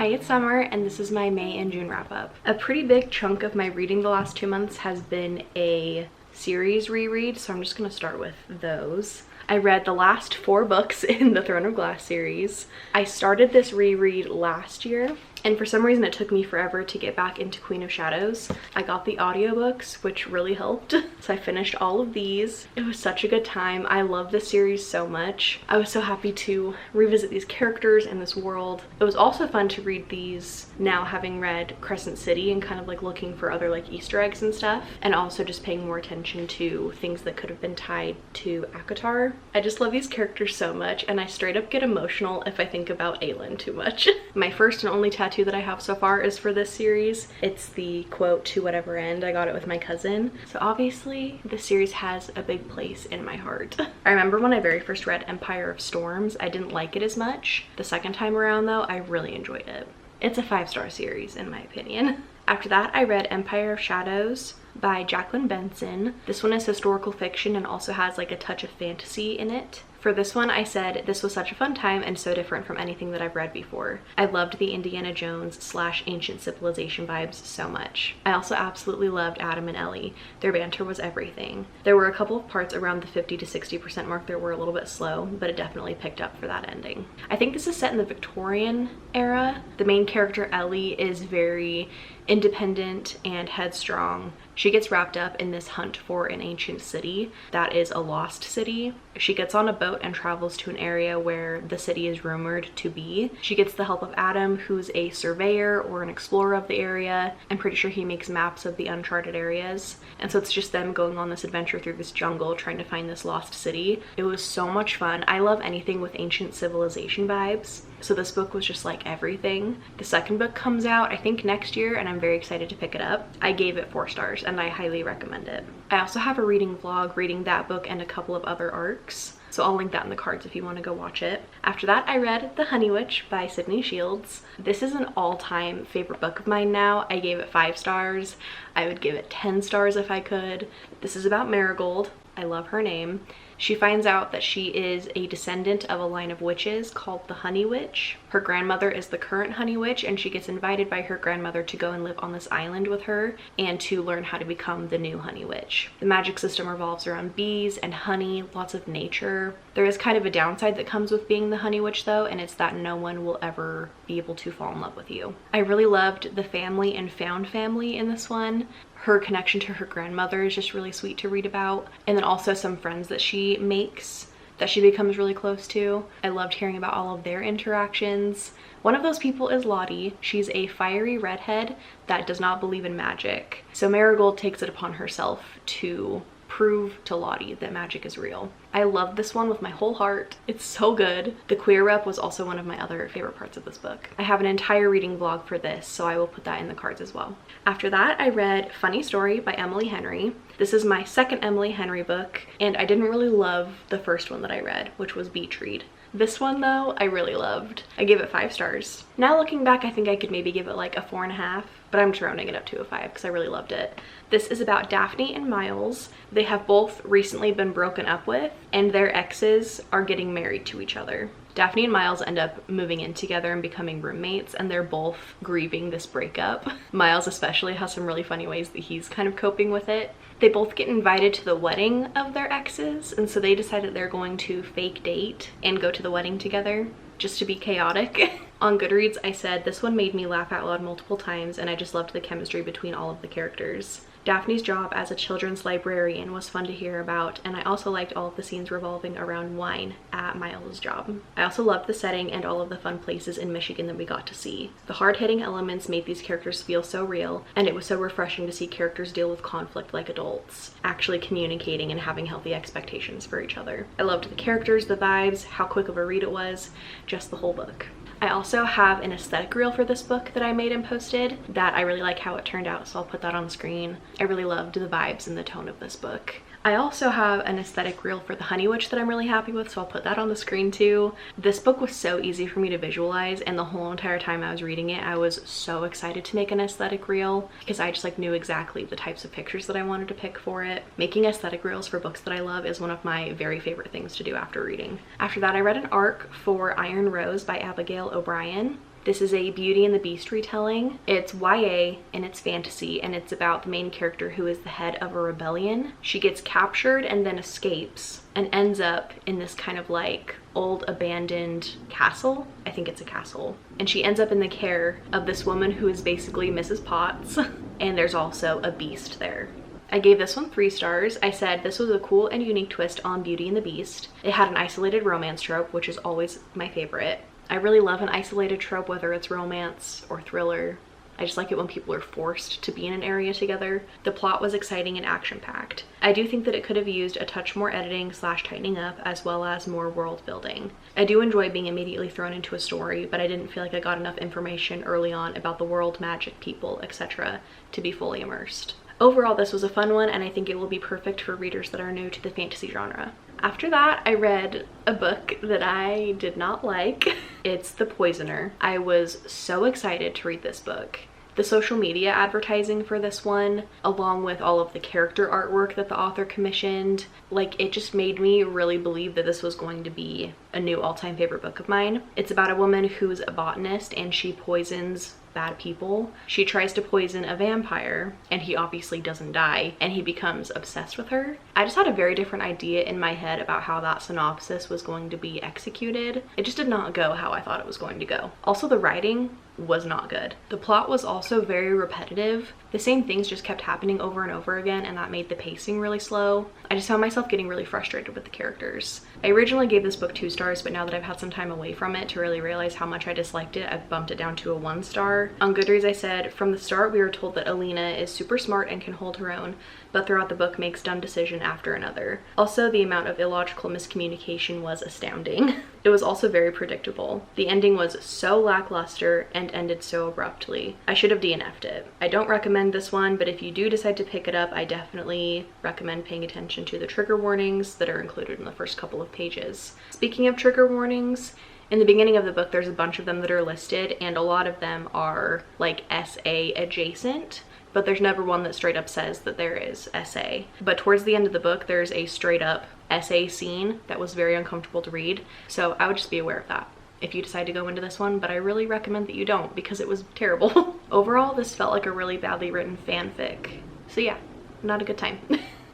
Hi, it's Summer, and this is my May and June wrap up. A pretty big chunk of my reading the last 2 months has been a series reread, so I'm just gonna start with those. I read the last 4 books in the Throne of Glass series. I started this reread last year, and for some reason it took me forever to get back into Queen of Shadows. I got the audiobooks, which really helped. So I finished all of these. It was such a good time. I love this series so much. I was so happy to revisit these characters and this world. It was also fun to read these now having read Crescent City and kind of like looking for other like Easter eggs and stuff, and also just paying more attention to things that could have been tied to ACOTAR. I just love these characters so much, and I straight up get emotional if I think about Aelin too much. My first and only tattoo that I have so far is for this series. It's the quote, "To whatever end." I got it with my cousin. So obviously this series has a big place in my heart. I remember when I very first read Empire of Storms, I didn't like it as much. The second time around though, I really enjoyed it. It's a 5-star series in my opinion. After that, I read Empire of Shadows by Jacqueline Benson. This one is historical fiction and also has like a touch of fantasy in it. For this one, I said this was such a fun time and so different from anything that I've read before. I loved the Indiana Jones / ancient civilization vibes so much. I also absolutely loved Adam and Ellie. Their banter was everything. There were a couple of parts around the 50 to 60% mark that were a little bit slow, but it definitely picked up for that ending. I think this is set in the Victorian era. The main character, Ellie, is very independent and headstrong. She gets wrapped up in this hunt for an ancient city that is a lost city. She gets on a boat and travels to an area where the city is rumored to be. She gets the help of Adam, who's a surveyor or an explorer of the area. I'm pretty sure he makes maps of the uncharted areas. And so it's just them going on this adventure through this jungle trying to find this lost city. It was so much fun. I love anything with ancient civilization vibes. So this book was just like everything. The second book comes out, I think next year, and I'm very excited to pick it up. I gave it 4 stars and I highly recommend it. I also have a reading vlog reading that book and a couple of other arcs. So I'll link that in the cards if you want to go watch it. After that, I read The Honey Witch by Sydney Shields. This is an all-time favorite book of mine now. I gave it 5 stars. I would give it 10 stars if I could. This is about Marigold. I love her name. She finds out that she is a descendant of a line of witches called the Honey Witch. Her grandmother is the current Honey Witch, and she gets invited by her grandmother to go and live on this island with her and to learn how to become the new Honey Witch. The magic system revolves around bees and honey, lots of nature. There is kind of a downside that comes with being the Honey Witch though, and it's that no one will ever be able to fall in love with you. I really loved the family and found family in this one. Her connection to her grandmother is just really sweet to read about. And then also some friends that she makes that she becomes really close to. I loved hearing about all of their interactions. One of those people is Lottie. She's a fiery redhead that does not believe in magic. So Marigold takes it upon herself to prove to Lottie that magic is real. I love this one with my whole heart. It's so good. The queer rep was also one of my other favorite parts of this book. I have an entire reading vlog for this, so I will put that in the cards as well. After that, I read Funny Story by Emily Henry. This is my second Emily Henry book, and I didn't really love the first one that I read, which was Beach Read. This one though, I really loved. I gave it 5 stars. Now looking back, I think I could maybe give it like a 4.5, but I'm just rounding it up to a 5 because I really loved it. This is about Daphne and Miles. They have both recently been broken up with, and their exes are getting married to each other. Daphne and Miles end up moving in together and becoming roommates, and they're both grieving this breakup. Miles especially has some really funny ways that he's kind of coping with it. They both get invited to the wedding of their exes, and so they decide that they're going to fake date and go to the wedding together just to be chaotic. On Goodreads, I said this one made me laugh out loud multiple times, and I just loved the chemistry between all of the characters. Daphne's job as a children's librarian was fun to hear about, and I also liked all of the scenes revolving around wine at Miles' job. I also loved the setting and all of the fun places in Michigan that we got to see. The hard-hitting elements made these characters feel so real, and it was so refreshing to see characters deal with conflict like adults, actually communicating and having healthy expectations for each other. I loved the characters, the vibes, how quick of a read it was, just the whole book. I also have an aesthetic reel for this book that I made and posted that I really like how it turned out, so I'll put that on the screen. I really loved the vibes and the tone of this book. I also have an aesthetic reel for The Honey Witch that I'm really happy with, so I'll put that on the screen too. This book was so easy for me to visualize, and the whole entire time I was reading it, I was so excited to make an aesthetic reel because I just like knew exactly the types of pictures that I wanted to pick for it. Making aesthetic reels for books that I love is one of my very favorite things to do after reading. After that, I read an arc for Iron Rose by Abigail O'Brien. This is a Beauty and the Beast retelling. It's YA and it's fantasy, and it's about the main character who is the head of a rebellion. She gets captured and then escapes and ends up in this kind of like old abandoned castle. I think it's a castle. And she ends up in the care of this woman who is basically Mrs. Potts. And there's also a beast there. I gave this one 3 stars. I said this was a cool and unique twist on Beauty and the Beast. It had an isolated romance trope, which is always my favorite. I really love an isolated trope, whether it's romance or thriller. I just like it when people are forced to be in an area together. The plot was exciting and action-packed. I do think that it could have used a touch more editing / tightening up, as well as more world building. I do enjoy being immediately thrown into a story, but I didn't feel like I got enough information early on about the world, magic, people, etc. to be fully immersed. Overall, this was a fun one, and I think it will be perfect for readers that are new to the fantasy genre. After that, I read a book that I did not like. It's The Poisoner. I was so excited to read this book. The social media advertising for this one, along with all of the character artwork that the author commissioned, like, it just made me really believe that this was going to be a new all-time favorite book of mine. It's about a woman who's a botanist and she poisons bad people. She tries to poison a vampire and he obviously doesn't die, and he becomes obsessed with her. I just had a very different idea in my head about how that synopsis was going to be executed. It just did not go how I thought it was going to go. Also, the writing was not good. The plot was also very repetitive. The same things just kept happening over and over again, and that made the pacing really slow. I just found myself getting really frustrated with the characters. I originally gave this book 2 stars, but now that I've had some time away from it to really realize how much I disliked it, I've bumped it down to a 1 star. On Goodreads, I said, from the start we were told that Alina is super smart and can hold her own, but throughout the book makes dumb decision after another. Also, the amount of illogical miscommunication was astounding. It was also very predictable. The ending was so lackluster and ended so abruptly. I should have DNF'd it. I don't recommend this one, but if you do decide to pick it up, I definitely recommend paying attention to the trigger warnings that are included in the first couple of pages. Speaking of trigger warnings, in the beginning of the book, there's a bunch of them that are listed, and a lot of them are like SA adjacent, but there's never one that straight up says that there is SA. But towards the end of the book, there's a straight up SA scene that was very uncomfortable to read, so I would just be aware of that if you decide to go into this one, but I really recommend that you don't because it was terrible. Overall, this felt like a really badly written fanfic. So yeah, not a good time.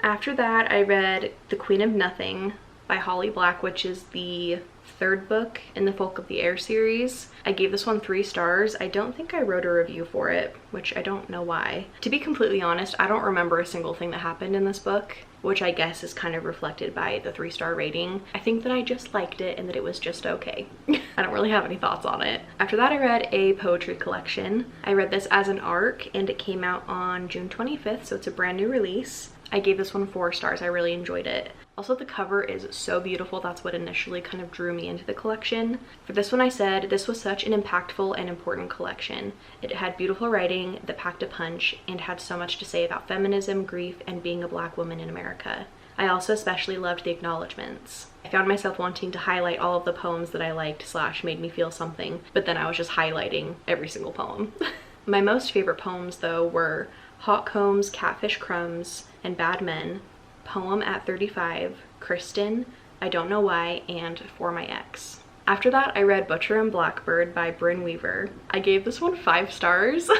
After that, I read The Queen of Nothing by Holly Black, which is the 3rd book in the Folk of the Air series. I gave this one 3 stars. I don't think I wrote a review for it, which I don't know why. To be completely honest, I don't remember a single thing that happened in this book, which I guess is kind of reflected by the 3-star rating. I think that I just liked it and that it was just okay. I don't really have any thoughts on it. After that, I read a poetry collection. I read this as an ARC and it came out on June 25th, so it's a brand new release. I gave this one 4 stars. I really enjoyed it. Also, the cover is so beautiful. That's what initially kind of drew me into the collection. For this one, I said, this was such an impactful and important collection. It had beautiful writing that packed a punch and had so much to say about feminism, grief, and being a Black woman in America. I also especially loved the acknowledgements. I found myself wanting to highlight all of the poems that I liked / made me feel something, but then I was just highlighting every single poem. My most favorite poems, though, were Hot Combs, Catfish Crumbs, and Bad Men, Poem at 35, Kristen, I Don't Know Why, and For My Ex. After that, I read Butcher and Blackbird by Bryn Weaver. I gave this one 5 stars,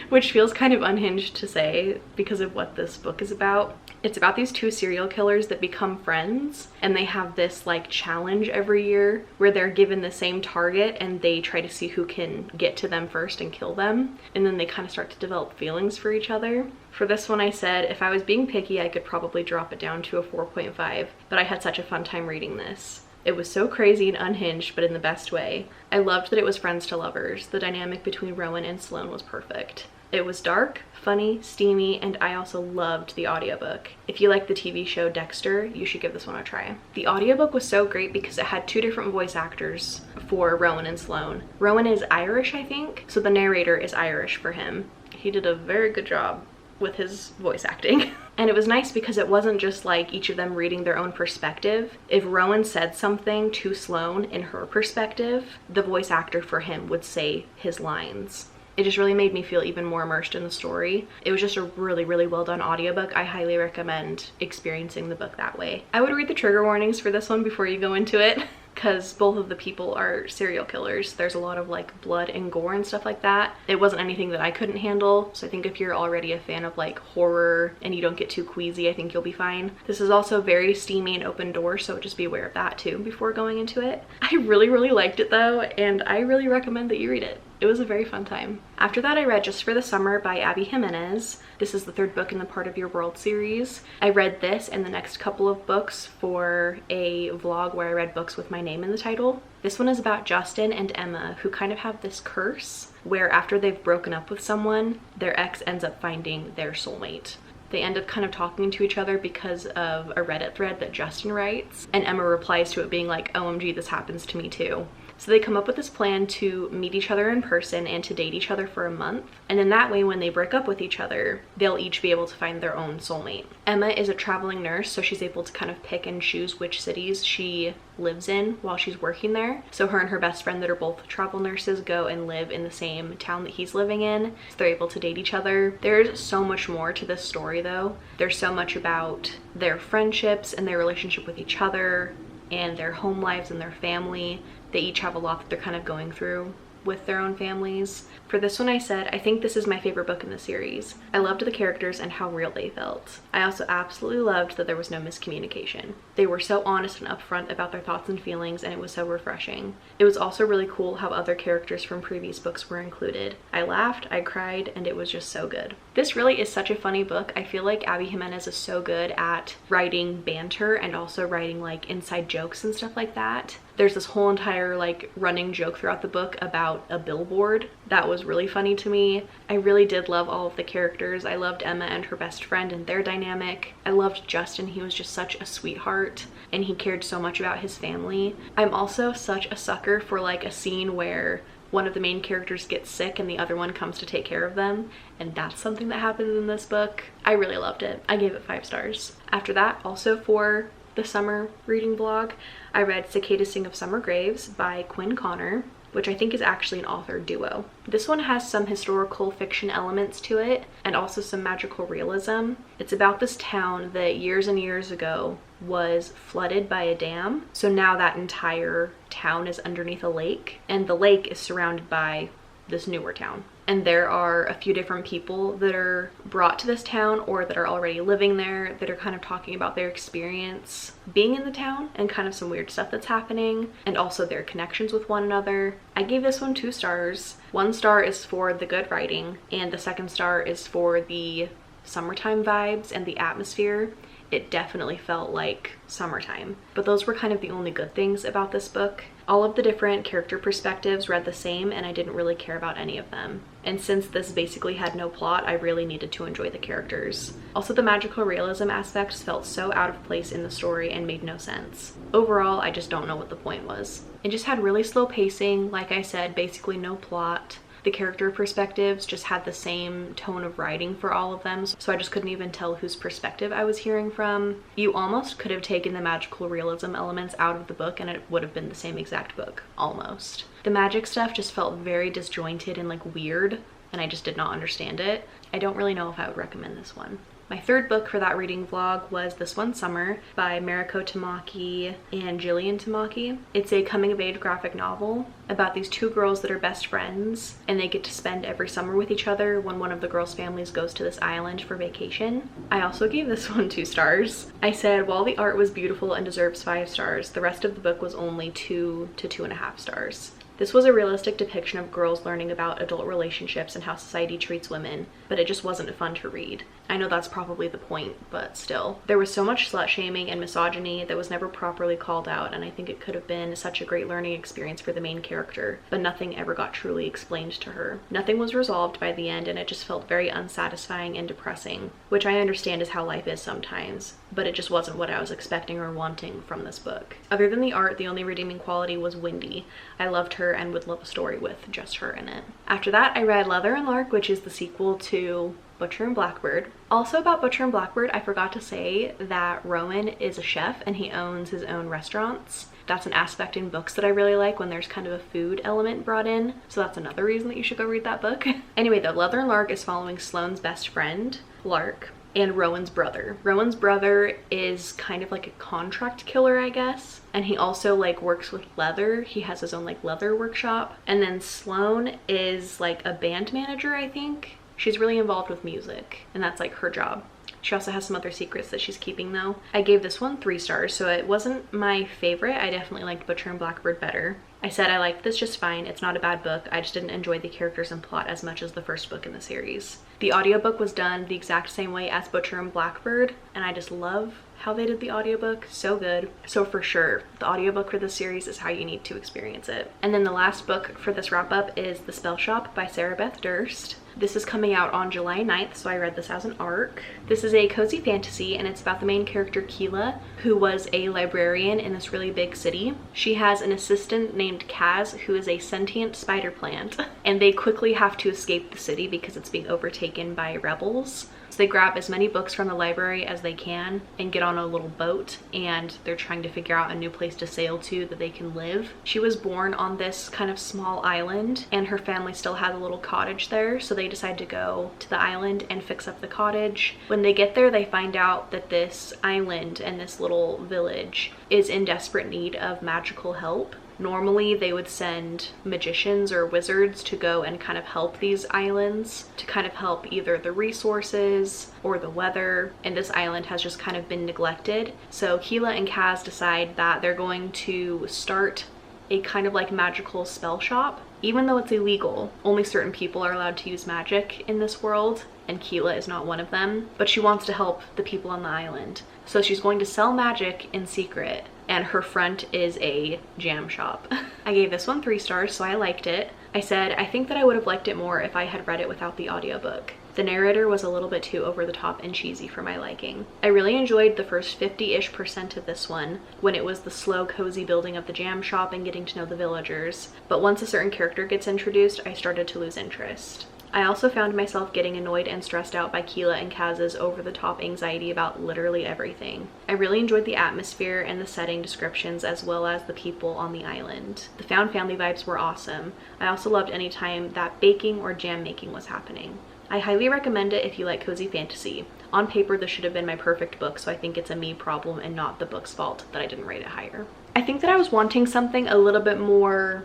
which feels kind of unhinged to say because of what this book is about. It's about these 2 serial killers that become friends, and they have this like challenge every year where they're given the same target and they try to see who can get to them first and kill them, and then they kind of start to develop feelings for each other. For this one, I said if I was being picky, I could probably drop it down to a 4.5, but I had such a fun time reading this. It was so crazy and unhinged, but in the best way. I loved that it was friends to lovers. The dynamic between Rowan and Sloane was perfect. It was dark, funny, steamy, and I also loved the audiobook. If you like the TV show Dexter, you should give this one a try. The audiobook was so great because it had 2 different voice actors for Rowan and Sloane. Rowan is Irish, I think, so the narrator is Irish for him. He did a very good job with his voice acting. And it was nice because it wasn't just like each of them reading their own perspective. If Rowan said something to Sloane in her perspective, the voice actor for him would say his lines. It just really made me feel even more immersed in the story. It was just a really, really well done audiobook. I highly recommend experiencing the book that way. I would read the trigger warnings for this one before you go into it, because both of the people are serial killers. There's a lot of like blood and gore and stuff like that. It wasn't anything that I couldn't handle, so I think if you're already a fan of like horror and you don't get too queasy, I think you'll be fine. This is also very steamy and open door, so just be aware of that too before going into it. I really liked it though, and I really recommend that you read it. It was a very fun time. After that, I read Just for the Summer by Abby Jimenez. This is the third book in the Part of Your World series. I read this and the next couple of books for a vlog where I read books with my name in the title. This one is about Justin and Emma, who kind of have this curse where after they've broken up with someone, their ex ends up finding their soulmate. They end up kind of talking to each other because of a Reddit thread that Justin writes, and Emma replies to it being like, OMG, this happens to me too. So they come up with this plan to meet each other in person and to date each other for a month. And then that way, when they break up with each other, they'll each be able to find their own soulmate. Emma is a traveling nurse, so she's able to kind of pick and choose which cities she lives in while she's working there. So her and her best friend that are both travel nurses go and live in the same town that he's living in. So they're able to date each other. There's so much more to this story though. There's so much about their friendships and their relationship with each other and their home lives and their family. They each have a lot that they're kind of going through with their own families. For this one, I said, I think this is my favorite book in the series. I loved the characters and how real they felt. I also absolutely loved that there was no miscommunication. They were so honest and upfront about their thoughts and feelings, and it was so refreshing. It was also really cool how other characters from previous books were included. I laughed, I cried, and it was just so good. This really is such a funny book. I feel like Abby Jimenez is so good at writing banter and also writing like inside jokes and stuff like that. There's this whole entire like running joke throughout the book about a billboard that was really funny to me. I really did love all of the characters. I loved Emma and her best friend and their dynamic. I loved Justin. He was just such a sweetheart and he cared so much about his family. I'm also such a sucker for like a scene where one of the main characters gets sick and the other one comes to take care of them, and that's something that happens in this book. I really loved it. I gave it 5 stars. After that, also for the summer reading vlog, I read Cicadas Sing of Summer Graves by Quinn Connor, which I think is actually an author duo. This one has some historical fiction elements to it and also some magical realism. It's about this town that years and years ago was flooded by a dam. So now that entire town is underneath a lake, and the lake is surrounded by this newer town. And there are a few different people that are brought to this town or that are already living there that are kind of talking about their experience being in the town and kind of some weird stuff that's happening and also their connections with one another. I gave this one 2 stars. 1 star is for the good writing and the 2nd star is for the summertime vibes and the atmosphere. It definitely felt like summertime, but those were kind of the only good things about this book. All of the different character perspectives read the same and I didn't really care about any of them. And since this basically had no plot, I really needed to enjoy the characters. Also, the magical realism aspects felt so out of place in the story and made no sense. Overall, I just don't know what the point was. It just had really slow pacing, like I said, basically no plot. The character perspectives just had the same tone of writing for all of them, so I just couldn't even tell whose perspective I was hearing from. You almost could have taken the magical realism elements out of the book and it would have been the same exact book, almost. The magic stuff just felt very disjointed and like weird, and I just did not understand it. I don't really know if I would recommend this one. My 3rd book for that reading vlog was This One Summer by Mariko Tamaki and Jillian Tamaki. It's a coming-of-age graphic novel about these 2 girls that are best friends and they get to spend every summer with each other when one of the girls' families goes to this island for vacation. I also gave this one 2 stars. I said while the art was beautiful and deserves 5 stars, the rest of the book was only 2 to 2.5 stars. This was a realistic depiction of girls learning about adult relationships and how society treats women, but it just wasn't fun to read. I know that's probably the point, but still. There was so much slut-shaming and misogyny that was never properly called out, and I think it could have been such a great learning experience for the main character, but nothing ever got truly explained to her. Nothing was resolved by the end, and it just felt very unsatisfying and depressing, which I understand is how life is sometimes, but it just wasn't what I was expecting or wanting from this book. Other than the art, the only redeeming quality was Wendy. I loved her and would love a story with just her in it. After that, I read Leather and Lark, which is the sequel to Butcher and Blackbird. Also about Butcher and Blackbird, I forgot to say that Rowan is a chef and he owns his own restaurants. That's an aspect in books that I really like when there's kind of a food element brought in, so that's another reason that you should go read that book. Anyway though, Leather and Lark is following Sloane's best friend, Lark, and Rowan's brother. Rowan's brother is kind of like a contract killer, I guess. And he also like works with leather. He has his own like leather workshop. And then Sloane is like a band manager, I think. She's really involved with music, and that's like her job. She also has some other secrets that she's keeping though. I gave this one 3 stars, so it wasn't my favorite. I definitely liked Butcher and Blackbird better. I said I liked this just fine. It's not a bad book. I just didn't enjoy the characters and plot as much as the first book in the series. The audiobook was done the exact same way as Butcher and Blackbird, and I just love how they did the audiobook. So good. So for sure, the audiobook for this series is how you need to experience it. And then the last book for this wrap up is The Spell Shop by Sarah Beth Durst. This is coming out on July 9th, so I read this as an ARC. This is a cozy fantasy, and it's about the main character, Keela, who was a librarian in this really big city. She has an assistant named Kaz, who is a sentient spider plant, and they quickly have to escape the city because it's being overtaken by rebels. So they grab as many books from the library as they can and get on a little boat, and they're trying to figure out a new place to sail to that they can live. She was born on this kind of small island, and her family still has a little cottage there, so they decide to go to the island and fix up the cottage. When they get there, they find out that this island and this little village is in desperate need of magical help. Normally they would send magicians or wizards to go and kind of help these islands, to kind of help either the resources or the weather, and this island has just kind of been neglected. So Keela and Kaz decide that they're going to start a kind of like magical spell shop. Even though it's illegal, only certain people are allowed to use magic in this world, and Keela is not one of them, but she wants to help the people on the island. So she's going to sell magic in secret, and her front is a jam shop. I gave this one 3 stars, so I liked it. I said I think that I would have liked it more if I had read it without the audiobook. The narrator was a little bit too over the top and cheesy for my liking. I really enjoyed the first 50-ish% of this one, when it was the slow, cozy building of the jam shop and getting to know the villagers. But once a certain character gets introduced, I started to lose interest. I also found myself getting annoyed and stressed out by Keela and Kaz's over-the-top anxiety about literally everything. I really enjoyed the atmosphere and the setting descriptions, as well as the people on the island. The found family vibes were awesome. I also loved any time that baking or jam making was happening. I highly recommend it if you like cozy fantasy. On paper, this should have been my perfect book, so I think it's a me problem and not the book's fault that I didn't rate it higher. I think that I was wanting something a little bit more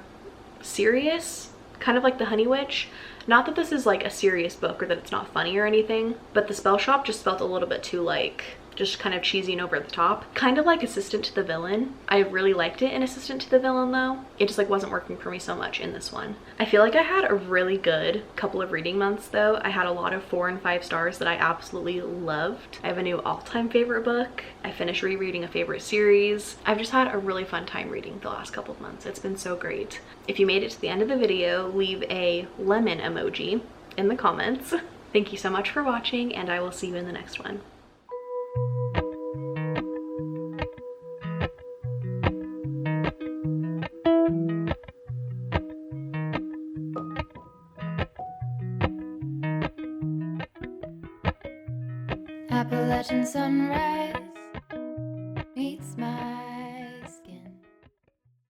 serious, kind of like The Honey Witch. Not that this is like a serious book or that it's not funny or anything, but The Spell Shop just felt a little bit too like just kind of cheesy and over the top. Kind of like Assistant to the Villain. I really liked it in Assistant to the Villain though. It just like wasn't working for me so much in this one. I feel like I had a really good couple of reading months though. I had a lot of 4 and 5 stars that I absolutely loved. I have a new all-time favorite book. I finished rereading a favorite series. I've just had a really fun time reading the last couple of months. It's been so great. If you made it to the end of the video, leave a lemon emoji in the comments. Thank you so much for watching, and I will see you in the next one. Appalachian sunrise.